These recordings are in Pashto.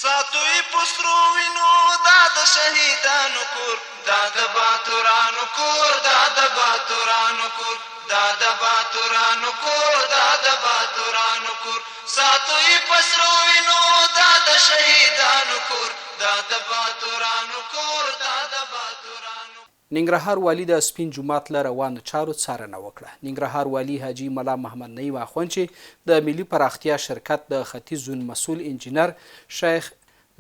ساتوی پسرو وینو دا د شهیدانو کور دا د باتورانو کور دا د باتورانو کور دا د باتورانو کور دا د باتورانو کور ساتوی پسرو وینو دا د شهیدانو کور دا د باتورانو کور دا د باتورانو. ننګرهار والي د سپین جومات له روانو چارو څارنه وکړه. ننګرهار والي حاجي ملا محمد نعیم اخوند چې د ملي پراختیا شرکت د ختیځ زون مسؤل انجینر شیخ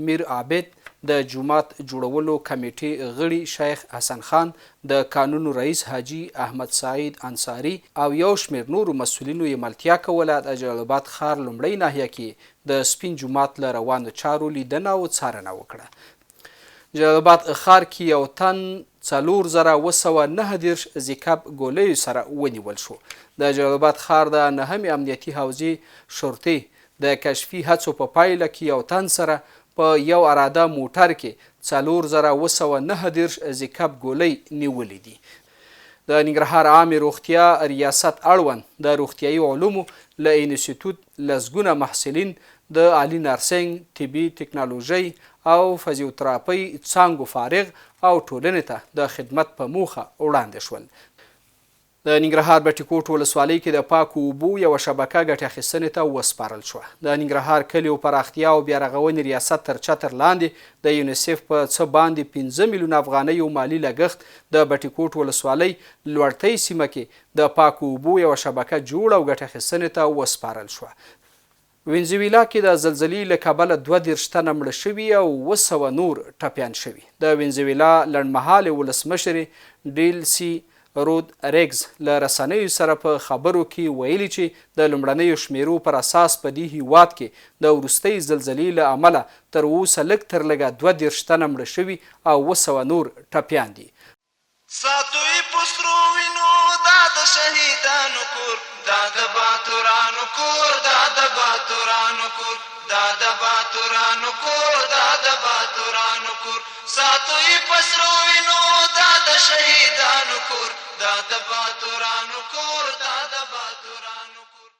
میر عابد، د جومات جوړولو کمیټې غړي شیخ حسن خان، د قانونو رئیس حاجي احمد سعید انصاري او یو شمېر نورو مسؤلینو یې ملتیا کوله. د جلالاباد ښار لومړۍ ناحیه کې د سپین جومات له روانو چارو لیدنه او څارنه وکړه. جلالاباد ښار کې یو تن 4939 زیکاب ګولیو سره ونیول شو. د جلالاباد ښار د 9 امنیتي حوزې شرطې د کشفي هڅو په پایله کې یو تن سره په یو اراده موټر کې 4939 زیکاب ګولۍ نیولې دي. د ننګرهار عامې روغتیا ریاست اړوند د روغتیایي علومو له انسټیټوت لسګونه محصلین د عالي نرسنګ، طبي ټکنالوژۍ او فزیوتراپۍ څانګو فارغ او ټولنې ته د خدمت په موخه وړاندې شول. د ننګرهار بټيکوټ ولسوالۍ کې د پاکو اوبو یوه شبکه ګټې اخیستنې ته وسپارل شوه. د ننګرهار کلیو پراختیا او بیارغونې ریاست تر چتر لاندې د یونیسف په څه باندې 15 میلیون افغانیو مالي لګښت د بټيکوټ ولسوالۍ لوړتۍ سیمه کې د پاکو اوبو یوه شبکه جوړ او ګټې اخیستنې ته وسپارل شوه. وینزویلا کې د زلزلې له کبله 32 تنه مړه شوي او 200 نور ټپیان شوي. د وینزویلا لنډمهالې ولسمشر ډیلسي رود ریګز له رسنیو سره په خبرو کې ویلي چې د لومړنیو شمیرو پر اساس په دې هیواد کې د وروستۍ زلزلې له امله تر اوسه لږ تر لږه 32 تنه مړه شوي او 200 نور ټپیان دي. ساتوی پسرو وینو دا د شهیدانو کور دا د باتورانو کور دا د باتورانو کور دا د باتورانو کور دا د باتورانو کور ساتوی پسرو وینو دا د شهیدانو کور دا د باتورانو کور دا د باتورانو